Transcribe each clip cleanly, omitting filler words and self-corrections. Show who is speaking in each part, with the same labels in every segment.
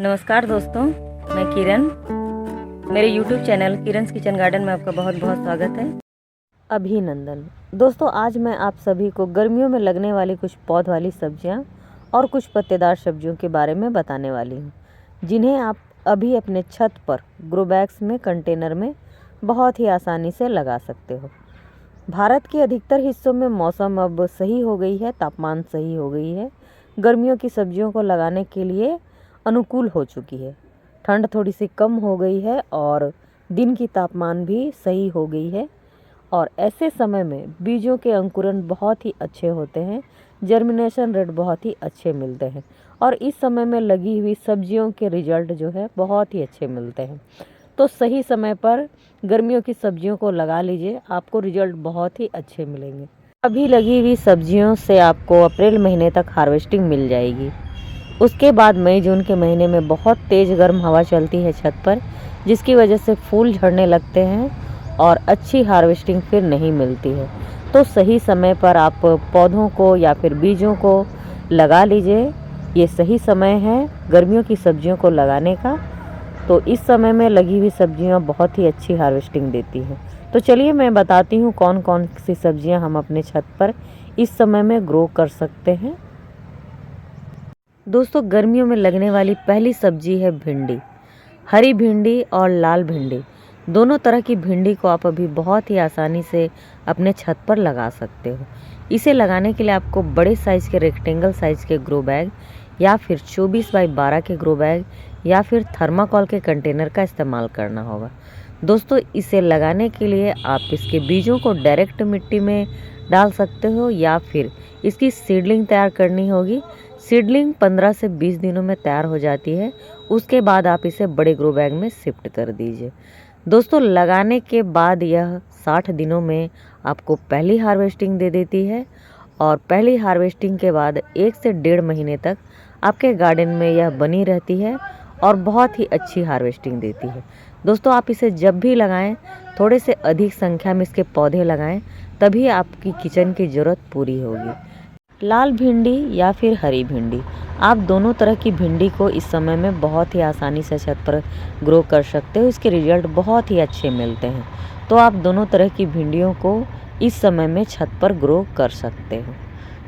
Speaker 1: नमस्कार दोस्तों, मैं किरण। मेरे YouTube चैनल किरण's किचन गार्डन में आपका बहुत बहुत स्वागत है। अभिनंदन। दोस्तों, आज मैं आप सभी को गर्मियों में लगने वाली कुछ पौध वाली सब्जियां और कुछ पत्तेदार सब्जियों के बारे में बताने वाली हूं, जिन्हें आप अभी अपने छत पर ग्रो बैग्स में, कंटेनर में बहुत ही आसानी से लगा सकते हो। भारत के अधिकतर हिस्सों में मौसम अब सही हो गई है, तापमान सही हो गई है, गर्मियों की सब्जियों को लगाने के लिए अनुकूल हो चुकी है। ठंड थोड़ी सी कम हो गई है और दिन की तापमान भी सही हो गई है और ऐसे समय में बीजों के अंकुरण बहुत ही अच्छे होते हैं, जर्मिनेशन रेट बहुत ही अच्छे मिलते हैं और इस समय में लगी हुई सब्जियों के रिजल्ट जो है बहुत ही अच्छे मिलते हैं। तो सही समय पर गर्मियों की सब्जियों को लगा लीजिए, आपको रिजल्ट बहुत ही अच्छे मिलेंगे। अभी लगी हुई सब्जियों से आपको अप्रैल महीने तक हार्वेस्टिंग मिल जाएगी। उसके बाद मई जून के महीने में बहुत तेज़ गर्म हवा चलती है छत पर, जिसकी वजह से फूल झड़ने लगते हैं और अच्छी हार्वेस्टिंग फिर नहीं मिलती है। तो सही समय पर आप पौधों को या फिर बीजों को लगा लीजिए। ये सही समय है गर्मियों की सब्जियों को लगाने का। तो इस समय में लगी हुई सब्जियां बहुत ही अच्छी हार्वेस्टिंग देती हैं। तो चलिए मैं बताती हूँ कौन कौन सी सब्जियां हम अपने छत पर इस समय में ग्रो कर सकते हैं। दोस्तों, गर्मियों में लगने वाली पहली सब्जी है भिंडी। हरी भिंडी और लाल भिंडी, दोनों तरह की भिंडी को आप अभी बहुत ही आसानी से अपने छत पर लगा सकते हो। इसे लगाने के लिए आपको बड़े साइज़ के रेक्टेंगल साइज़ के ग्रो बैग या फिर 24 बाई 12 के ग्रो बैग या फिर थर्माकोल के कंटेनर का इस्तेमाल करना होगा। दोस्तों, इसे लगाने के लिए आप इसके बीजों को डायरेक्ट मिट्टी में डाल सकते हो या फिर इसकी सीडलिंग तैयार करनी होगी। सीडलिंग 15 से 20 दिनों में तैयार हो जाती है। उसके बाद आप इसे बड़े ग्रो बैग में शिफ्ट कर दीजिए। दोस्तों, लगाने के बाद यह 60 दिनों में आपको पहली हार्वेस्टिंग दे देती है और पहली हार्वेस्टिंग के बाद 1 से 1.5 महीने तक आपके गार्डन में यह बनी रहती है और बहुत ही अच्छी हार्वेस्टिंग देती है। दोस्तों, आप इसे जब भी लगाएं, थोड़े से अधिक संख्या में इसके पौधे लगाएं, तभी आपकी किचन की ज़रूरत पूरी होगी। लाल भिंडी या फिर हरी भिंडी, आप दोनों तरह की भिंडी को इस समय में बहुत ही आसानी से छत पर ग्रो कर सकते हो। इसके रिजल्ट बहुत ही अच्छे मिलते हैं। तो आप दोनों तरह की भिंडियों को इस समय में छत पर ग्रो कर सकते हो।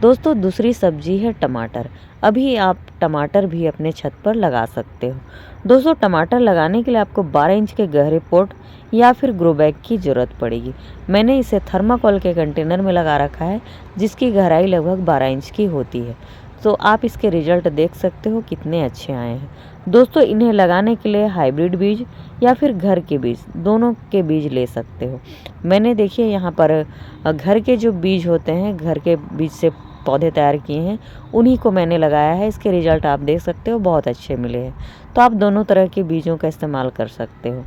Speaker 1: दोस्तों, दूसरी सब्जी है टमाटर। अभी आप टमाटर भी अपने छत पर लगा सकते हो। दोस्तों, टमाटर लगाने के लिए आपको 12 इंच के गहरे पॉट या फिर ग्रो बैग की ज़रूरत पड़ेगी। मैंने इसे थर्माकोल के कंटेनर में लगा रखा है, जिसकी गहराई लगभग 12 इंच की होती है। तो आप इसके रिजल्ट देख सकते हो कितने अच्छे आए हैं। दोस्तों, इन्हें लगाने के लिए हाइब्रिड बीज या फिर घर के बीज, दोनों के बीज ले सकते हो। मैंने देखिए यहाँ पर घर के जो बीज होते हैं, घर के बीज से पौधे तैयार किए हैं, उन्हीं को मैंने लगाया है। इसके रिजल्ट आप देख सकते हो, बहुत अच्छे मिले हैं। तो आप दोनों तरह के बीजों का इस्तेमाल कर सकते हो।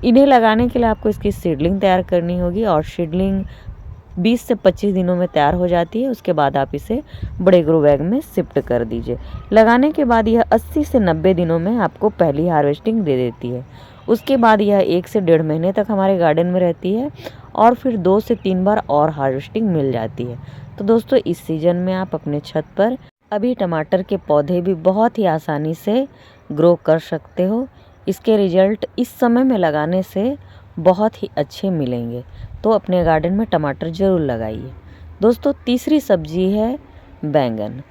Speaker 1: इन्हें लगाने के लिए आपको इसकी सीडलिंग तैयार करनी होगी और सीडलिंग 20 से 25 दिनों में तैयार हो जाती है। उसके बाद आप इसे बड़े ग्रो बैग में शिफ्ट कर दीजिए। लगाने के बाद यह 80 से 90 दिनों में आपको पहली हार्वेस्टिंग दे देती है। उसके बाद यह 1 से 1.5 महीने तक हमारे गार्डन में रहती है और फिर 2 से 3 बार और हार्वेस्टिंग मिल जाती है। तो दोस्तों, इस सीजन में आप अपने छत पर अभी टमाटर के पौधे भी बहुत ही आसानी से ग्रो कर सकते हो। इसके रिजल्ट इस समय में लगाने से बहुत ही अच्छे मिलेंगे। तो अपने गार्डन में टमाटर ज़रूर लगाइए। दोस्तों, तीसरी सब्जी है बैंगन।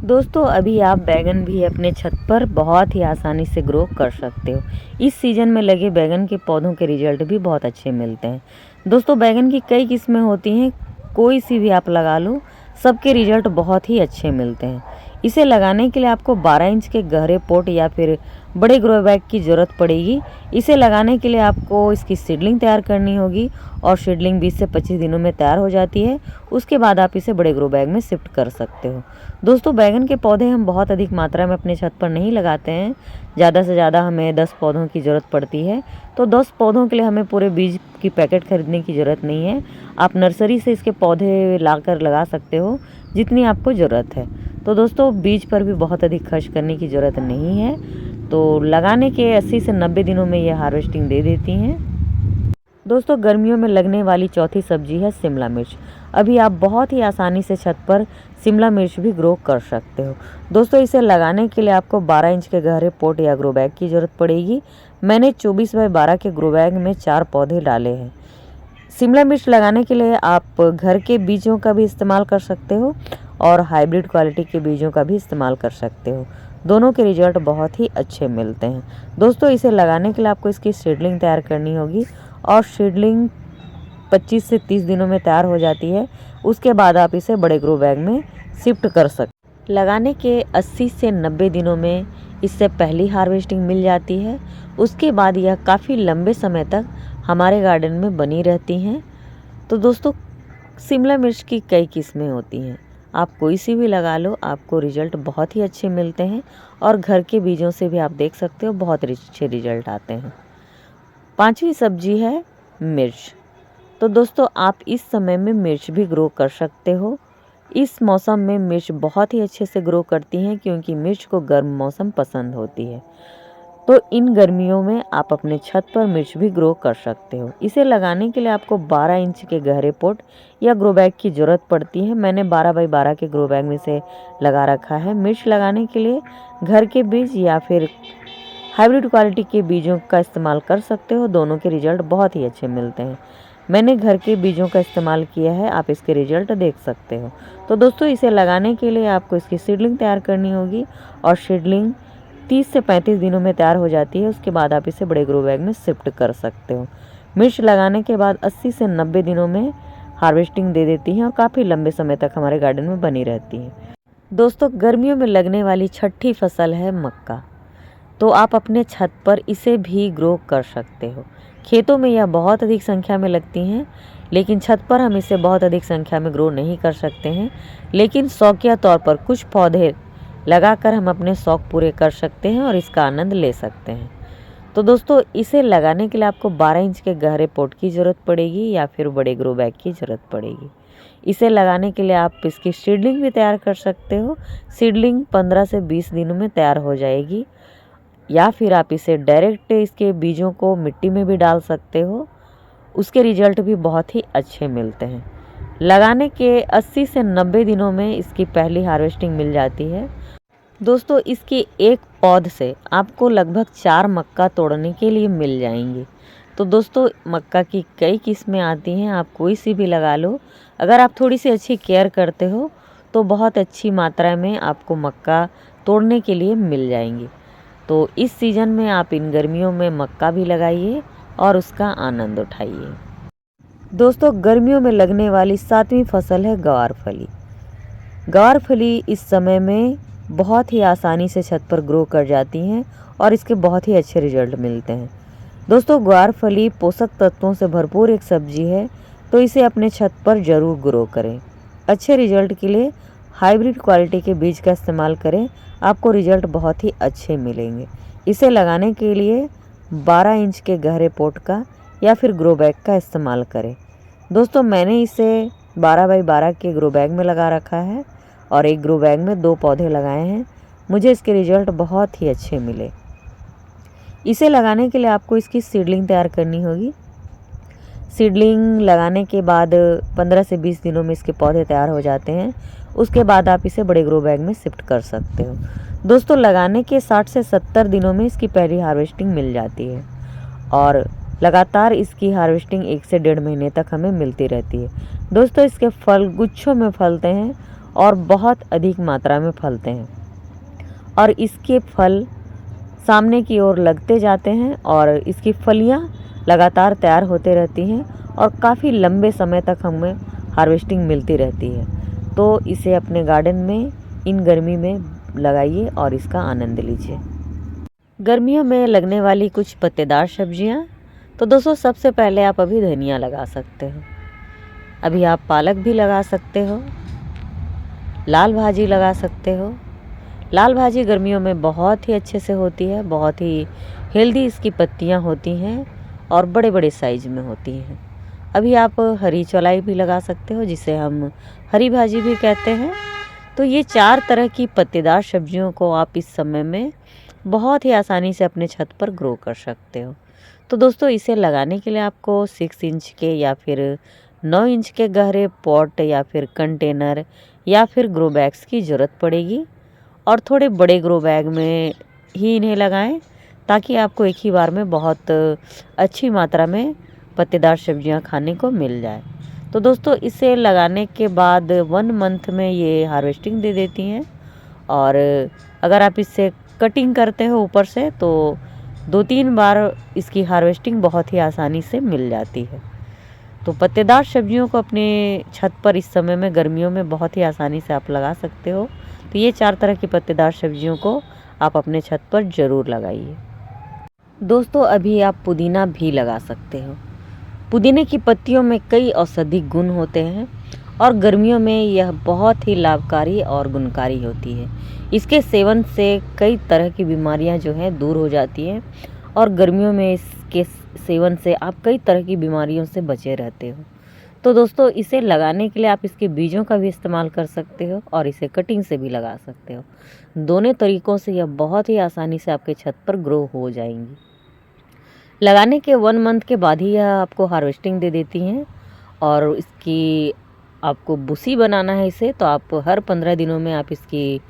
Speaker 1: दोस्तों, अभी आप बैंगन भी अपने छत पर बहुत ही आसानी से ग्रो कर सकते हो। इस सीज़न में लगे बैंगन के पौधों के रिजल्ट भी बहुत अच्छे मिलते हैं। दोस्तों, बैंगन की कई किस्में होती हैं, कोई सी भी आप लगा लो, सबके रिजल्ट बहुत ही अच्छे मिलते हैं। इसे लगाने के लिए आपको 12 इंच के गहरे पॉट या फिर बड़े ग्रो बैग की ज़रूरत पड़ेगी। इसे लगाने के लिए आपको इसकी सीडलिंग तैयार करनी होगी और सीडलिंग 20 से 25 दिनों में तैयार हो जाती है। उसके बाद आप इसे बड़े ग्रो बैग में शिफ्ट कर सकते हो। दोस्तों, बैंगन के पौधे हम बहुत अधिक मात्रा में अपने छत पर नहीं लगाते हैं। ज़्यादा से ज़्यादा हमें 10 पौधों की ज़रूरत पड़ती है। तो 10 पौधों के लिए हमें पूरे बीज की पैकेट खरीदने की ज़रूरत नहीं है। आप नर्सरी से इसके पौधे लाकर लगा सकते हो, जितनी आपको ज़रूरत है। तो दोस्तों, बीज पर भी बहुत अधिक खर्च करने की ज़रूरत नहीं है। तो लगाने के 80 से 90 दिनों में ये हार्वेस्टिंग दे देती हैं। दोस्तों, गर्मियों में लगने वाली चौथी सब्जी है शिमला मिर्च। अभी आप बहुत ही आसानी से छत पर शिमला मिर्च भी ग्रो कर सकते हो। दोस्तों इसे लगाने के लिए आपको 12 इंच के गहरे पॉट या ग्रो बैग की ज़रूरत पड़ेगी। मैंने 24 बाय 12 के ग्रो बैग में 4 पौधे डाले हैं। शिमला मिर्च लगाने के लिए आप घर के बीजों का भी इस्तेमाल कर सकते हो और हाइब्रिड क्वालिटी के बीजों का भी इस्तेमाल कर सकते हो। दोनों के रिजल्ट बहुत ही अच्छे मिलते हैं। दोस्तों इसे लगाने के लिए आपको इसकी सीडलिंग तैयार करनी होगी और सीडलिंग 25 से 30 दिनों में तैयार हो जाती है। उसके बाद आप इसे बड़े ग्रो बैग में शिफ्ट कर सकते। लगाने के 80 से 90 दिनों में इससे पहली हार्वेस्टिंग मिल जाती है। उसके बाद यह काफ़ी लंबे समय तक हमारे गार्डन में बनी रहती हैं। तो दोस्तों शिमला मिर्च की कई किस्में होती हैं, आप कोई सी भी लगा लो, आपको रिजल्ट बहुत ही अच्छे मिलते हैं और घर के बीजों से भी आप देख सकते हो बहुत अच्छे रिजल्ट आते हैं। 5वीं सब्जी है मिर्च। तो दोस्तों आप इस समय में मिर्च भी ग्रो कर सकते हो। इस मौसम में मिर्च बहुत ही अच्छे से ग्रो करती हैं क्योंकि मिर्च को गर्म मौसम पसंद होती है। तो इन गर्मियों में आप अपने छत पर मिर्च भी ग्रो कर सकते हो। इसे लगाने के लिए आपको 12 इंच के गहरे पॉट या ग्रो बैग की ज़रूरत पड़ती है। मैंने 12 बाई 12 के ग्रो बैग में से लगा रखा है। मिर्च लगाने के लिए घर के बीज या फिर हाइब्रिड क्वालिटी के बीजों का इस्तेमाल कर सकते हो। दोनों के रिजल्ट बहुत ही अच्छे मिलते हैं। मैंने घर के बीजों का इस्तेमाल किया है, आप इसके रिजल्ट देख सकते हो। तो दोस्तों इसे लगाने के लिए आपको इसकी सीडलिंग तैयार करनी होगी और सीडलिंग 30 से 35 दिनों में तैयार हो जाती है। उसके बाद आप इसे बड़े ग्रो बैग में शिफ्ट कर सकते हो। मिर्च लगाने के बाद 80 से 90 दिनों में हार्वेस्टिंग दे देती है और काफ़ी लंबे समय तक हमारे गार्डन में बनी रहती है। दोस्तों गर्मियों में लगने वाली छठी फसल है मक्का। तो आप अपने छत पर इसे भी ग्रो कर सकते हो। खेतों में यह बहुत अधिक संख्या में लगती हैं, लेकिन छत पर हम इसे बहुत अधिक संख्या में ग्रो नहीं कर सकते हैं। लेकिन शौकिया तौर पर कुछ पौधे लगाकर हम अपने शौक पूरे कर सकते हैं और इसका आनंद ले सकते हैं। तो दोस्तों इसे लगाने के लिए आपको 12 इंच के गहरे पॉट की ज़रूरत पड़ेगी या फिर बड़े ग्रो बैग की ज़रूरत पड़ेगी। इसे लगाने के लिए आप इसकी सीडलिंग भी तैयार कर सकते हो। सीडलिंग 15 से 20 दिनों में तैयार हो जाएगी या फिर आप इसे डायरेक्ट इसके बीजों को मिट्टी में भी डाल सकते हो। उसके रिजल्ट भी बहुत ही अच्छे मिलते हैं। लगाने के 80 से 90 दिनों में इसकी पहली हार्वेस्टिंग मिल जाती है। दोस्तों इसकी एक पौध से आपको लगभग 4 मक्का तोड़ने के लिए मिल जाएंगी। तो दोस्तों मक्का की कई किस्में आती हैं, आप कोई सी भी लगा लो। अगर आप थोड़ी सी अच्छी केयर करते हो तो बहुत अच्छी मात्रा में आपको मक्का तोड़ने के लिए मिल जाएंगी। तो इस सीज़न में आप इन गर्मियों में मक्का भी लगाइए और उसका आनंद उठाइए। दोस्तों गर्मियों में लगने वाली 7वीं फसल है ग्वारफली। ग्वारफली इस समय में बहुत ही आसानी से छत पर ग्रो कर जाती हैं और इसके बहुत ही अच्छे रिजल्ट मिलते हैं। दोस्तों ग्वारफली पोषक तत्वों से भरपूर एक सब्जी है, तो इसे अपने छत पर ज़रूर ग्रो करें। अच्छे रिजल्ट के लिए हाइब्रिड क्वालिटी के बीज का इस्तेमाल करें, आपको रिजल्ट बहुत ही अच्छे मिलेंगे। इसे लगाने के लिए 12 इंच के गहरे पॉट का या फिर ग्रो बैग का इस्तेमाल करें। दोस्तों मैंने इसे 12 बाई 12 के ग्रो बैग में लगा रखा है और एक ग्रो बैग में 2 पौधे लगाए हैं। मुझे इसके रिजल्ट बहुत ही अच्छे मिले। इसे लगाने के लिए आपको इसकी सीडलिंग तैयार करनी होगी। सीडलिंग लगाने के बाद 15 से 20 दिनों में इसके पौधे तैयार हो जाते हैं। उसके बाद आप इसे बड़े ग्रो बैग में शिफ्ट कर सकते हो। दोस्तों लगाने के 60 से 70 दिनों में इसकी पहली हार्वेस्टिंग मिल जाती है और लगातार इसकी हार्वेस्टिंग 1 से 1.5 महीने तक हमें मिलती रहती है। दोस्तों इसके फल गुच्छों में फलते हैं और बहुत अधिक मात्रा में फलते हैं और इसके फल सामने की ओर लगते जाते हैं और इसकी फलियां लगातार तैयार होते रहती हैं और काफ़ी लंबे समय तक हमें हार्वेस्टिंग मिलती रहती है। तो इसे अपने गार्डन में इन गर्मी में लगाइए और इसका आनंद लीजिए। गर्मियों में लगने वाली कुछ पत्तेदार सब्जियां, तो दोस्तों सबसे पहले आप अभी धनिया लगा सकते हो, अभी आप पालक भी लगा सकते हो, लाल भाजी लगा सकते हो। लाल भाजी गर्मियों में बहुत ही अच्छे से होती है, बहुत ही हेल्दी इसकी पत्तियां होती हैं और बड़े बड़े साइज में होती हैं। अभी आप हरी चौलाई भी लगा सकते हो, जिसे हम हरी भाजी भी कहते हैं। तो ये 4 तरह की पत्तेदार सब्जियों को आप इस समय में बहुत ही आसानी से अपने छत पर ग्रो कर सकते हो। तो दोस्तों इसे लगाने के लिए आपको 6 इंच के या फिर 9 इंच के गहरे पॉट या फिर कंटेनर या फिर ग्रो बैग्स की ज़रूरत पड़ेगी, और थोड़े बड़े ग्रो बैग में ही इन्हें लगाएं ताकि आपको एक ही बार में बहुत अच्छी मात्रा में पत्तेदार सब्जियां खाने को मिल जाए। तो दोस्तों इसे लगाने के बाद 1 मंथ में ये हार्वेस्टिंग दे देती हैं, और अगर आप इससे कटिंग करते हो ऊपर से तो 2-3 बार इसकी हार्वेस्टिंग बहुत ही आसानी से मिल जाती है। तो पत्तेदार सब्जियों को अपने छत पर इस समय में गर्मियों में बहुत ही आसानी से आप लगा सकते हो। तो ये 4 तरह की पत्तेदार सब्जियों को आप अपने छत पर ज़रूर लगाइए। दोस्तों अभी आप पुदीना भी लगा सकते हो। पुदीने की पत्तियों में कई औषधि गुण होते हैं और गर्मियों में यह बहुत ही लाभकारी और गुणकारी होती है। इसके सेवन से कई तरह की बीमारियां जो हैं दूर हो जाती हैं, और गर्मियों में इसके सेवन से आप कई तरह की बीमारियों से बचे रहते हो। तो दोस्तों इसे लगाने के लिए आप इसके बीजों का भी इस्तेमाल कर सकते हो और इसे कटिंग से भी लगा सकते हो। दोनों तरीक़ों से यह बहुत ही आसानी से आपके छत पर ग्रो हो जाएंगी। लगाने के 1 मंथ के बाद ही यह आपको हार्वेस्टिंग दे देती हैं, और इसकी आपको भूसी बनाना है इसे, तो आप हर 15 दिनों में आप इसकी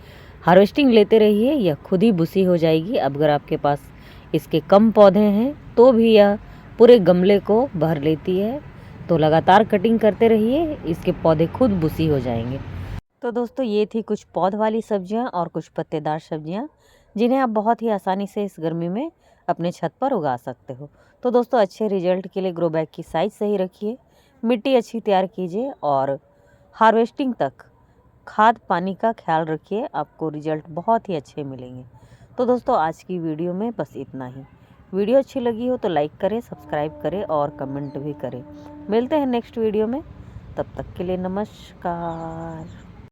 Speaker 1: हार्वेस्टिंग लेते रहिए, यह खुद ही भूसी हो जाएगी। अगर आपके पास इसके कम पौधे हैं तो भी यह पूरे गमले को भर लेती है। तो लगातार कटिंग करते रहिए, इसके पौधे खुद भूसी हो जाएंगे। तो दोस्तों ये थी कुछ पौध वाली सब्जियां और कुछ पत्तेदार सब्जियां जिन्हें आप बहुत ही आसानी से इस गर्मी में अपने छत पर उगा सकते हो। तो दोस्तों अच्छे रिजल्ट के लिए ग्रो बैग की साइज़ सही रखिए, मिट्टी अच्छी तैयार कीजिए और हार्वेस्टिंग तक खाद पानी का ख्याल रखिए, आपको रिजल्ट बहुत ही अच्छे मिलेंगे। तो दोस्तों आज की वीडियो में बस इतना ही। वीडियो अच्छी लगी हो तो लाइक करें, सब्सक्राइब करें और कमेंट भी करें। मिलते हैं नेक्स्ट वीडियो में, तब तक के लिए नमस्कार।